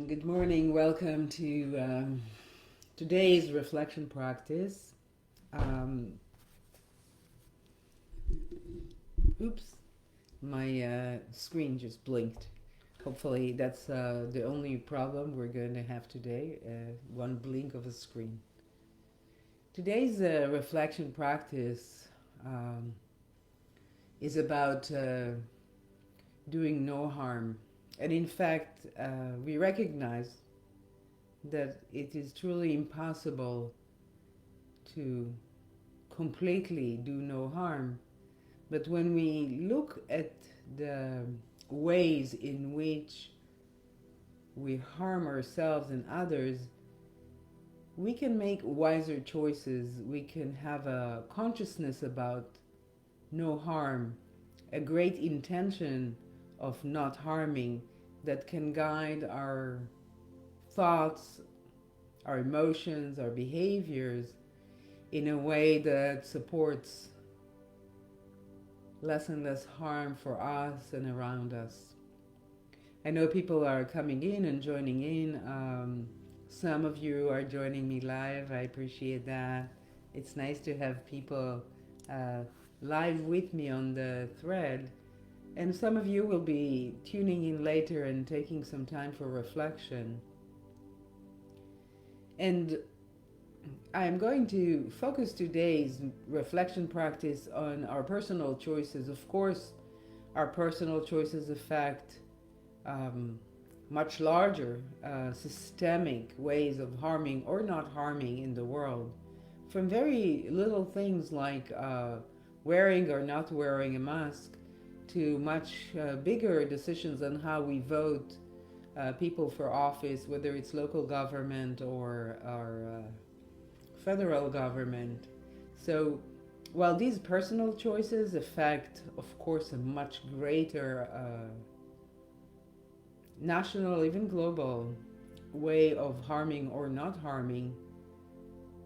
Good morning. Welcome to today's reflection practice. Um, oops, my screen just blinked. Hopefully, that's the only problem we're going to have today, one blink of a screen. Today's reflection practice um, is about doing no harm. And in fact, we recognize that it is truly impossible to completely do no harm. But when we look at the ways in which we harm ourselves and others, we can make wiser choices. We can have a consciousness about no harm, a great intention of not harming that can guide our thoughts, our emotions, our behaviors in a way that supports less and less harm for us and around us. I know people are coming in and joining in. Some of you are joining me live. I appreciate that. It's nice to have people uh, live with me on the thread. And some of you will be tuning in later and taking some time for reflection. And I'm going to focus today's reflection practice on our personal choices. Of course, our personal choices affect um, much larger systemic ways of harming or not harming in the world. From very little things like wearing or not wearing a mask to much bigger decisions on how we vote people for office, whether it's local government or federal government. So while these personal choices affect, of course, a much greater national, even global way of harming or not harming,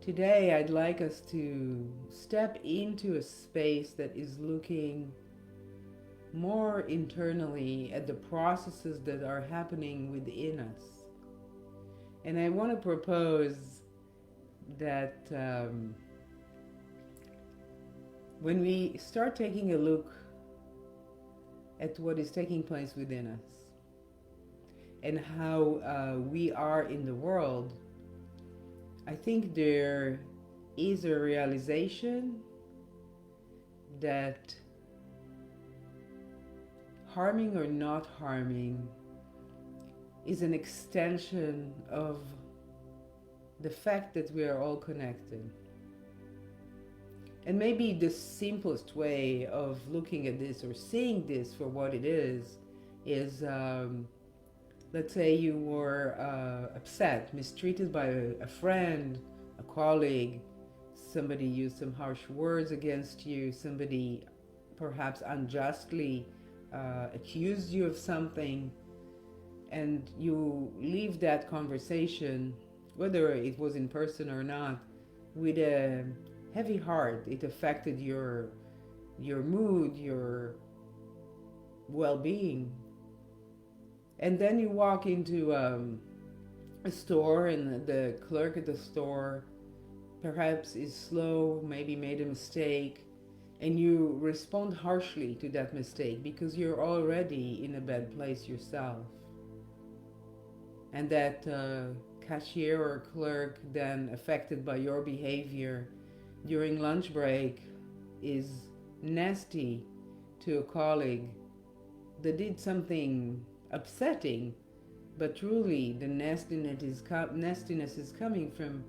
today I'd like us to step into a space that is looking more internally at the processes that are happening within us. And I want to propose that when we start taking a look at what is taking place within us and how we are in the world, I think there is a realization that harming or not harming is an extension of the fact that we are all connected. And maybe the simplest way of looking at this or seeing this for what it is let's say you were upset, mistreated by a friend, a colleague, somebody used some harsh words against you, somebody perhaps unjustly accused you of something, and you leave that conversation, whether it was in person or not, with a heavy heart. It affected your mood, your well-being. And then you walk into a store, and the clerk at the store perhaps is slow, maybe made a mistake, and you respond harshly to that mistake because you're already in a bad place yourself. And that cashier or clerk, then affected by your behavior during lunch break, is nasty to a colleague that did something upsetting, but truly the nastiness is coming from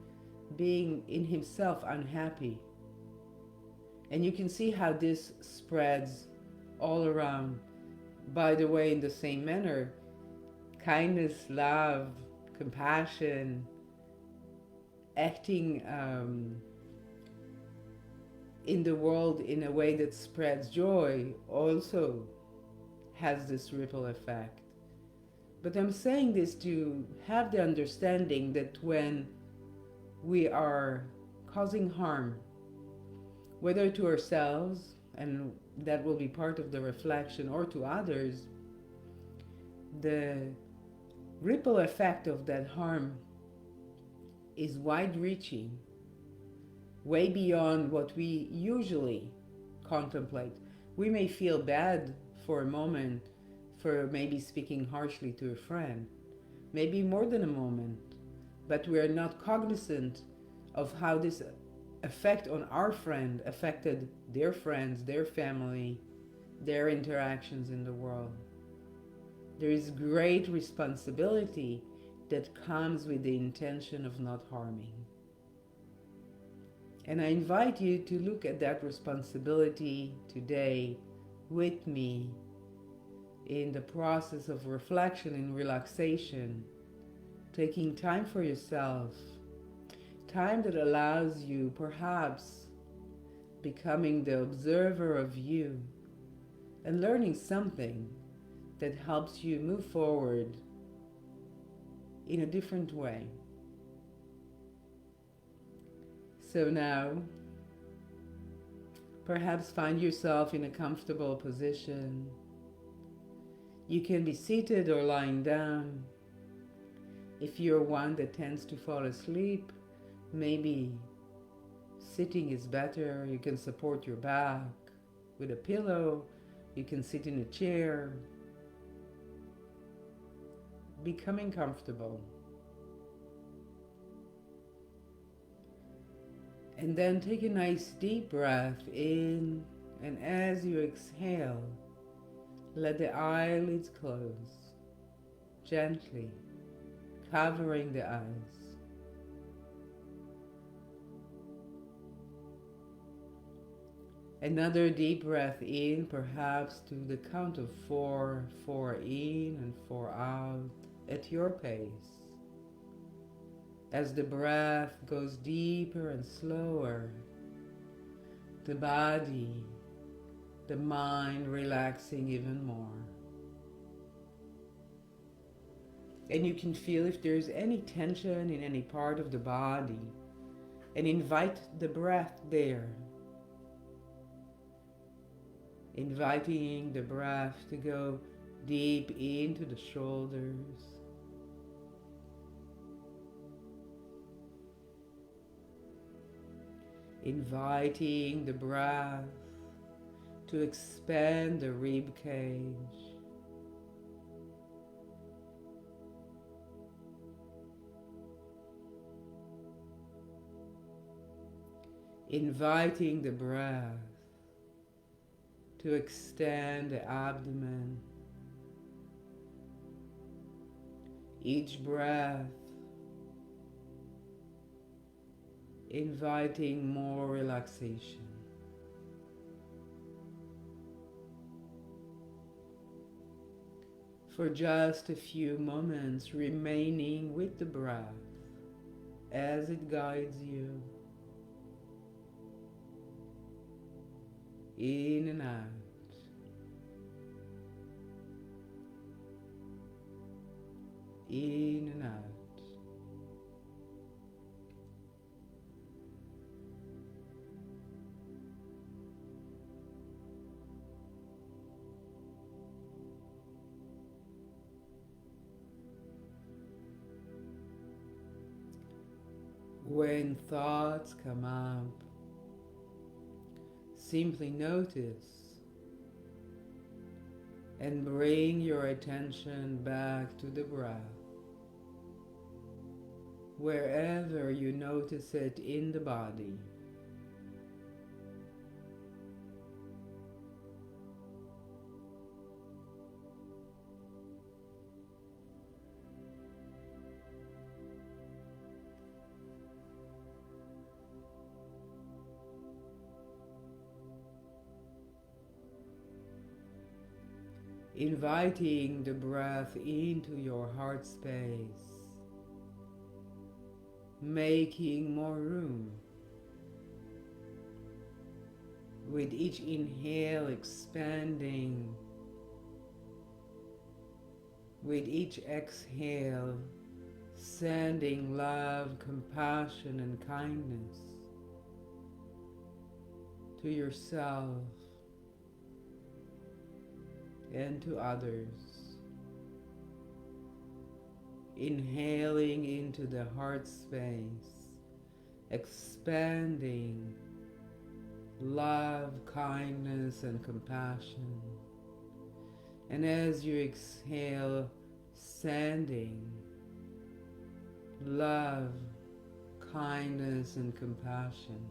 being in himself unhappy. And you can see how this spreads all around. By the way, in the same manner, kindness, love, compassion, acting in the world in a way that spreads joy also has this ripple effect. But I'm saying this to have the understanding that when we are causing harm, whether to ourselves, and that will be part of the reflection, or to others, the ripple effect of that harm is wide-reaching, way beyond what we usually contemplate. We may feel bad for a moment for maybe speaking harshly to a friend, maybe more than a moment, but we are not cognizant of how this effect on our friend affected their friends, their family, their interactions in the world. There is great responsibility that comes with the intention of not harming. And I invite you to look at that responsibility today with me in the process of reflection and relaxation, taking time for yourself, time that allows you perhaps becoming the observer of you and learning something that helps you move forward in a different way. So now, perhaps find yourself in a comfortable position. You can be seated or lying down. If you're one that tends to fall asleep, maybe sitting is better. You can support your back with a pillow. You can sit in a chair. Becoming comfortable. And then take a nice deep breath in, and as you exhale, let the eyelids close, gently covering the eyes. Another deep breath in, perhaps to the count of 4, 4 in and 4 out, at your pace. As the breath goes deeper and slower, the body, the mind relaxing even more. And you can feel if there's any tension in any part of the body, and invite the breath there. Inviting the breath to go deep into the shoulders, inviting the breath to expand the rib cage, inviting the breath to extend the abdomen. Each breath inviting more relaxation. For just a few moments, remaining with the breath as it guides you in and out, in and out. When thoughts come up, simply notice and bring your attention back to the breath. Wherever you notice it in the body. Inviting the breath into your heart space, making more room. With each inhale expanding, with each exhale sending love, compassion and kindness to yourself and to others. Inhaling into the heart space, expanding love, kindness, and compassion. And as you exhale, sending love, kindness, and compassion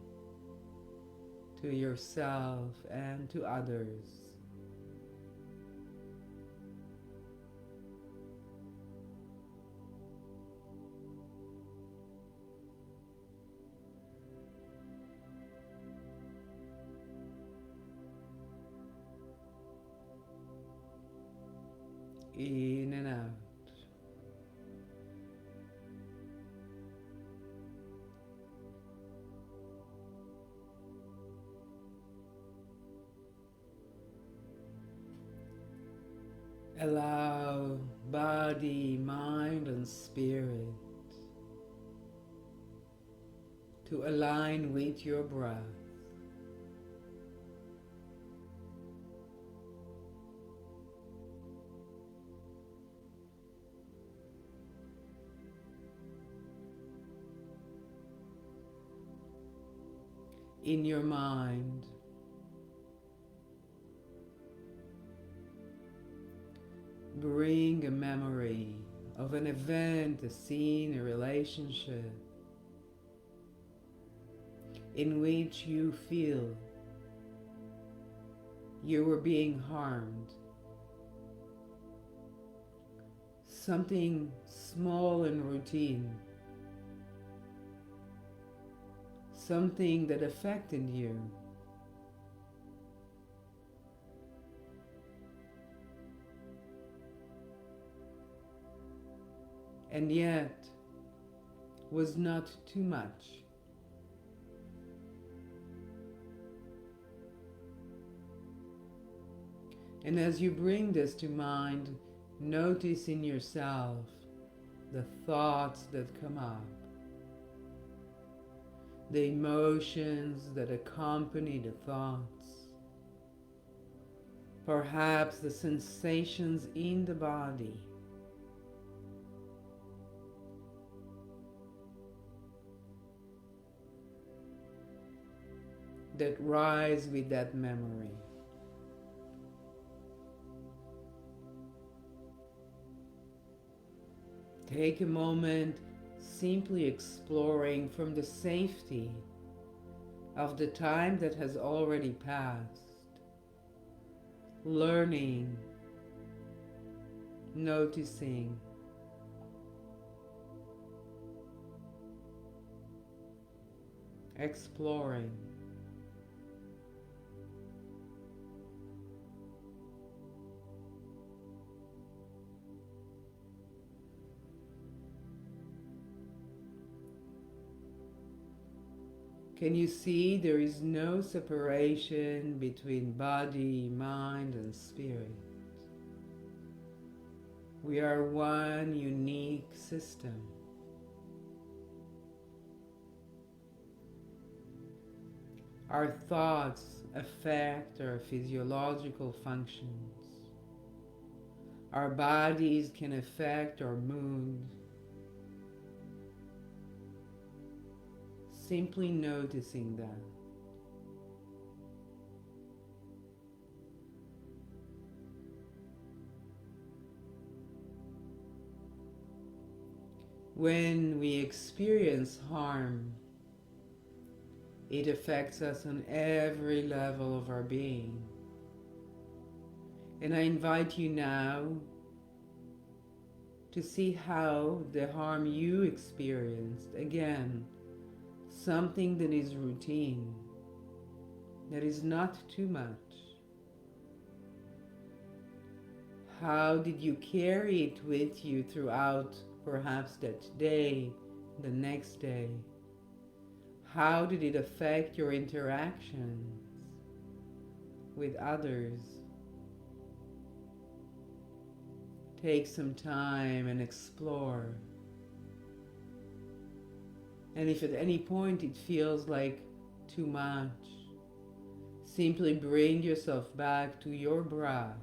to yourself and to others. In and out. Allow body, mind, and spirit to align with your breath. In your mind, bring a memory of an event, a scene, a relationship in which you feel you were being harmed. Something small and routine. Something that affected you. And yet was not too much. And as you bring this to mind, notice in yourself the thoughts that come up, the emotions that accompany the thoughts, perhaps the sensations in the body. That rise with that memory. Take a moment simply exploring from the safety of the time that has already passed, learning, noticing, exploring. Can you see there is no separation between body, mind, and spirit? We are one unique system. Our thoughts affect our physiological functions. Our bodies can affect our mood. Simply noticing that. When we experience harm, it affects us on every level of our being. And I invite you now to see how the harm you experienced, again, something that is routine, that is not too much. How did you carry it with you throughout perhaps that day, the next day? How did it affect your interactions with others? Take some time and explore. And if at any point it feels like too much, simply bring yourself back to your breath,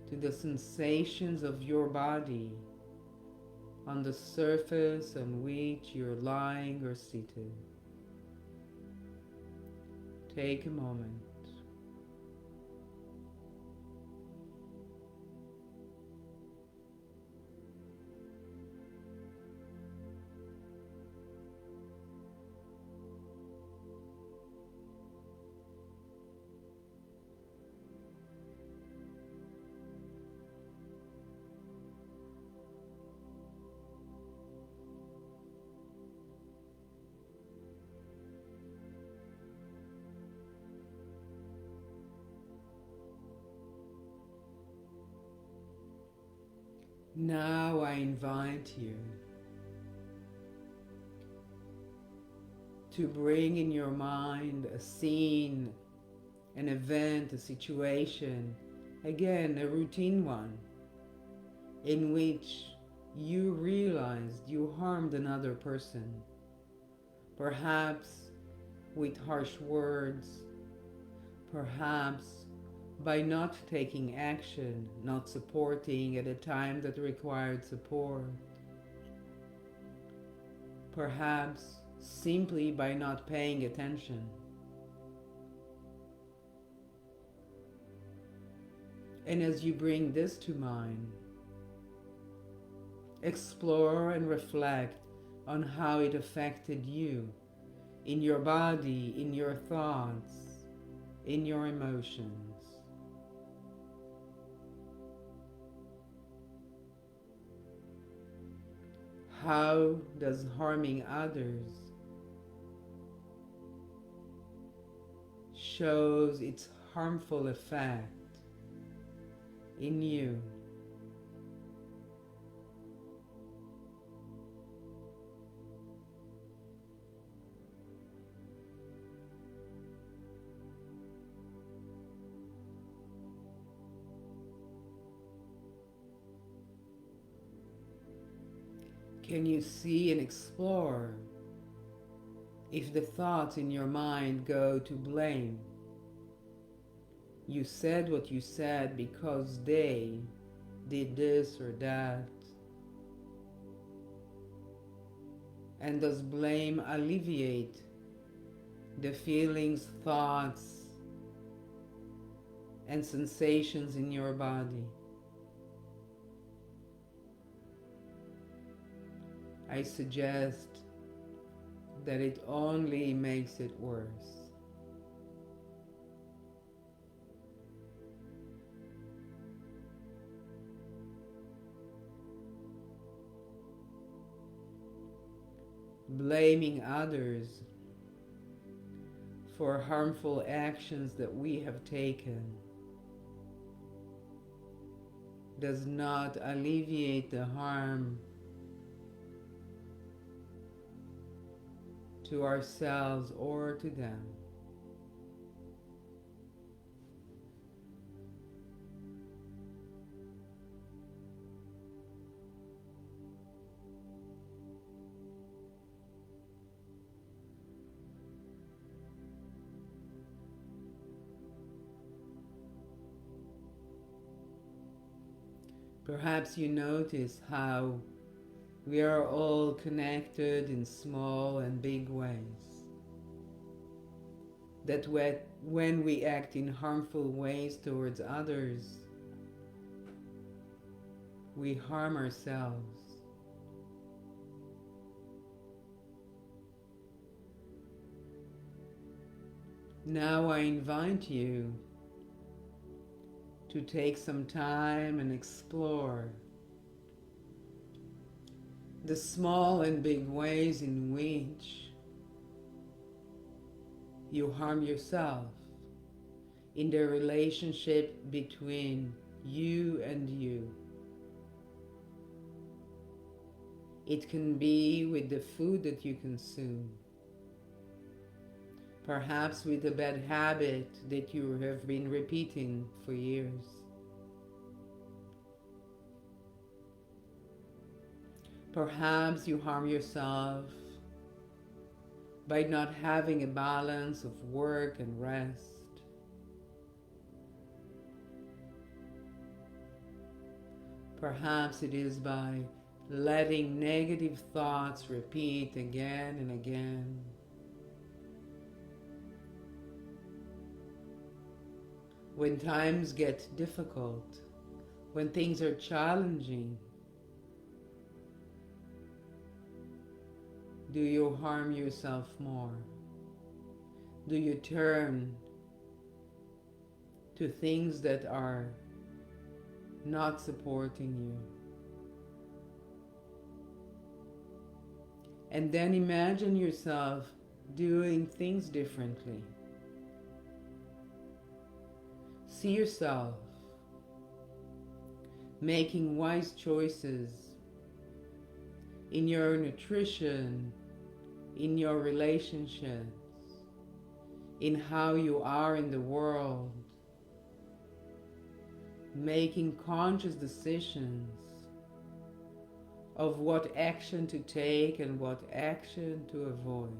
to the sensations of your body, on the surface on which you're lying or seated. Take a moment. Now I invite you to bring in your mind a scene, an event, a situation, again a routine one, in which you realized you harmed another person, perhaps with harsh words, perhaps by not taking action, not supporting at a time that required support, perhaps simply by not paying attention. And as you bring this to mind, explore and reflect on how it affected you, in your body, in your thoughts, in your emotions. How does harming others shows its harmful effect in you? Can you see and explore if the thoughts in your mind go to blame? You said what you said because they did this or that. And does blame alleviate the feelings, thoughts, and sensations in your body? I suggest that it only makes it worse. Blaming others for harmful actions that we have taken does not alleviate the harm to ourselves or to them. Perhaps you notice how we are all connected in small and big ways. That when we act in harmful ways towards others, we harm ourselves. Now I invite you to take some time and explore the small and big ways in which you harm yourself in the relationship between you and you. It can be with the food that you consume, perhaps with a bad habit that you have been repeating for years. Perhaps you harm yourself by not having a balance of work and rest. Perhaps it is by letting negative thoughts repeat again and again. When times get difficult, when things are challenging, do you harm yourself more? Do you turn to things that are not supporting you? And then imagine yourself doing things differently. See yourself making wise choices in your nutrition, in your relationships, in how you are in the world, making conscious decisions of what action to take and what action to avoid.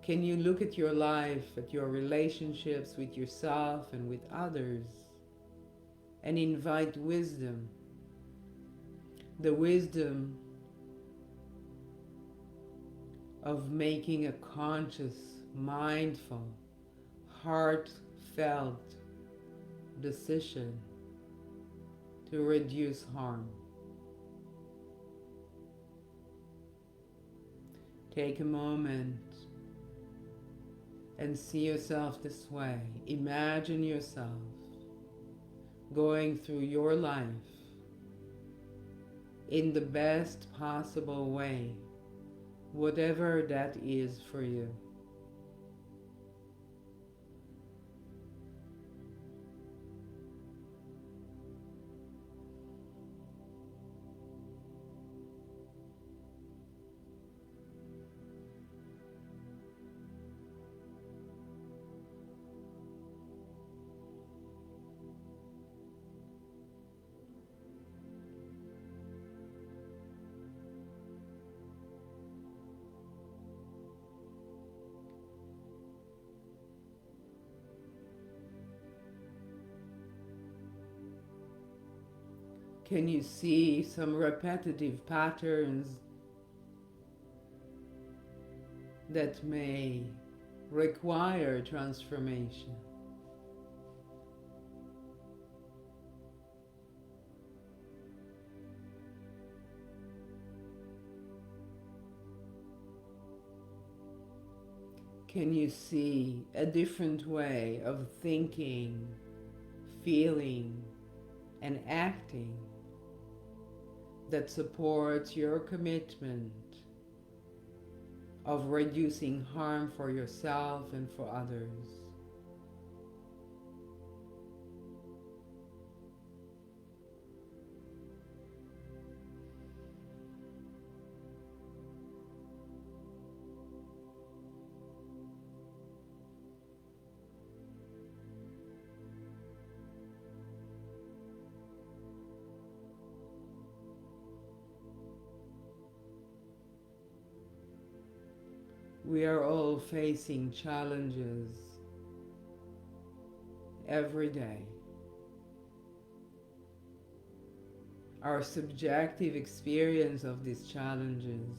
Can you look at your life, at your relationships with yourself and with others, and invite wisdom? The wisdom of making a conscious, mindful, heartfelt decision to reduce harm. Take a moment and see yourself this way. Imagine yourself going through your life in the best possible way, whatever that is for you. Can you see some repetitive patterns that may require transformation? Can you see a different way of thinking, feeling, and acting that supports your commitment of reducing harm for yourself and for others? We are all facing challenges every day. Our subjective experience of these challenges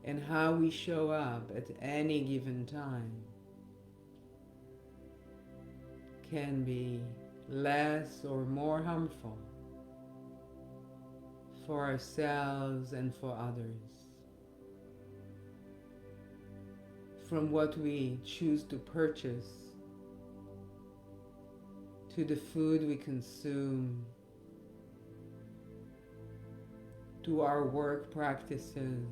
and how we show up at any given time can be less or more harmful for ourselves and for others. From what we choose to purchase, to the food we consume, to our work practices,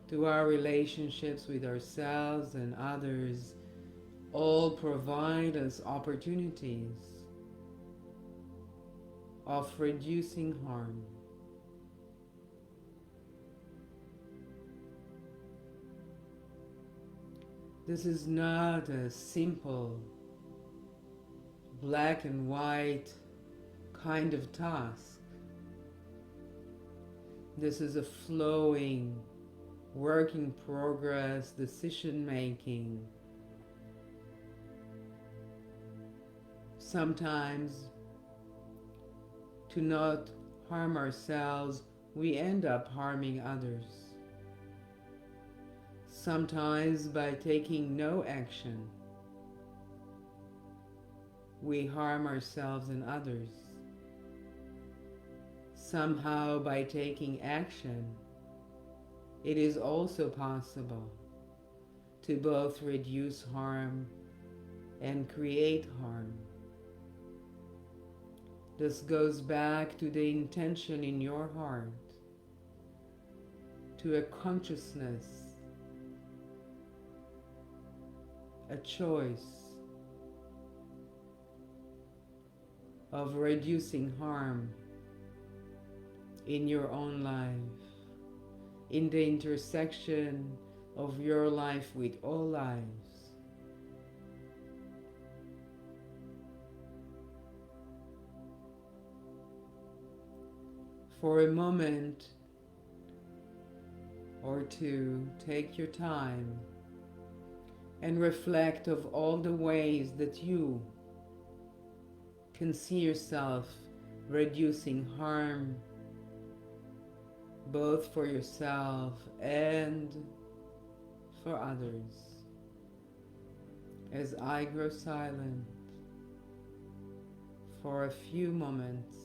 to our relationships with ourselves and others, all provide us opportunities of reducing harm. This is not a simple black and white kind of task. This is a flowing, work in progress, decision making. Sometimes to not harm ourselves, we end up harming others. Sometimes by taking no action, we harm ourselves and others. Somehow by taking action, it is also possible to both reduce harm and create harm. This goes back to the intention in your heart, to a consciousness, a choice of reducing harm in your own life, in the intersection of your life with all lives. For a moment or two, take your time and reflect of all the ways that you can see yourself reducing harm both for yourself and for others. As I grow silent for a few moments,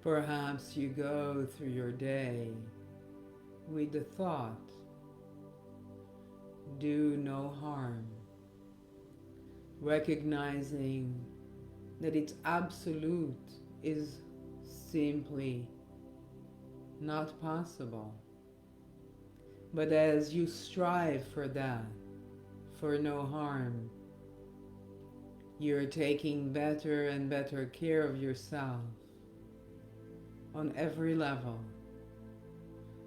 perhaps you go through your day with the thought, do no harm, recognizing that its absolute is simply not possible. But as you strive for that, for no harm, you're taking better and better care of yourself on every level.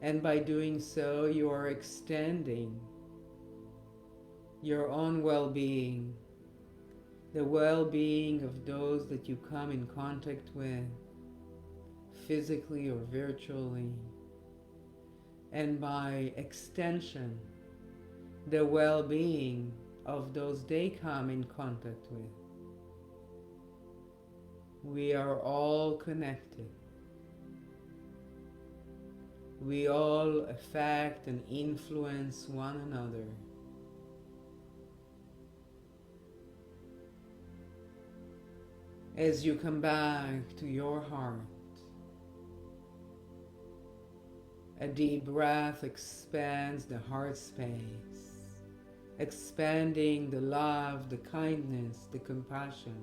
And by doing so, you are extending your own well-being, the well-being of those that you come in contact with, physically or virtually, and by extension, the well-being of those they come in contact with. We are all connected. We all affect and influence one another. As you come back to your heart, a deep breath expands the heart space, expanding the love, the kindness, the compassion.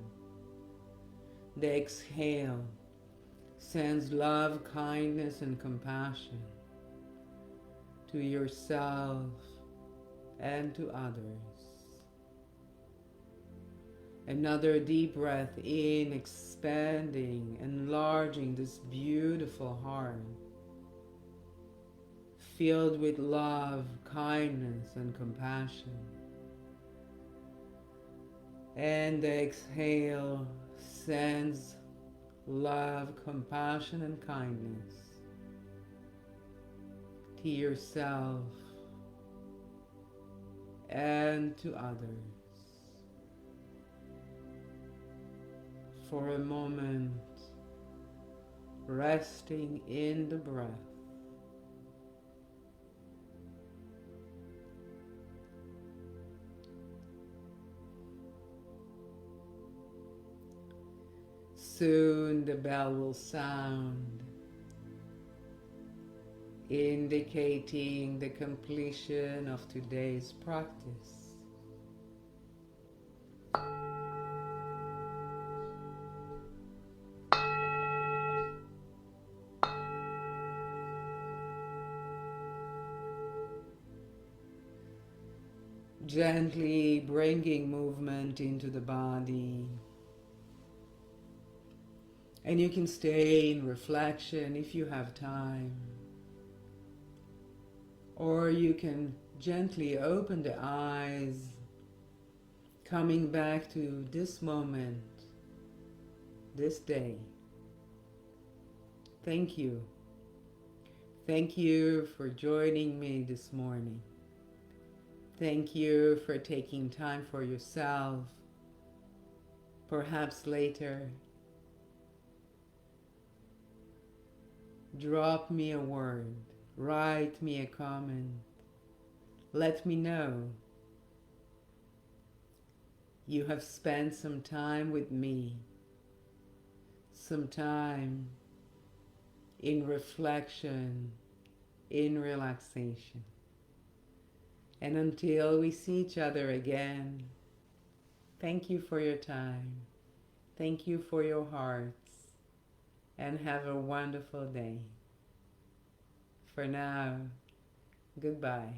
The exhale sends love, kindness, and compassion to yourself and to others. Another deep breath in, expanding, enlarging this beautiful heart, filled with love, kindness, and compassion. And the exhale sends love, compassion, and kindness to yourself and to others. For a moment, resting in the breath. Soon the bell will sound, indicating the completion of today's practice. Gently bringing movement into the body. And you can stay in reflection if you have time. Or you can gently open the eyes, coming back to this moment, this day. Thank you. Thank you for joining me this morning. Thank you for taking time for yourself. Perhaps later, drop me a word, write me a comment. Let me know you have spent some time with me, some time in reflection, in relaxation. And until we see each other again, thank you for your time. Thank you for your hearts. And have a wonderful day. For now, goodbye.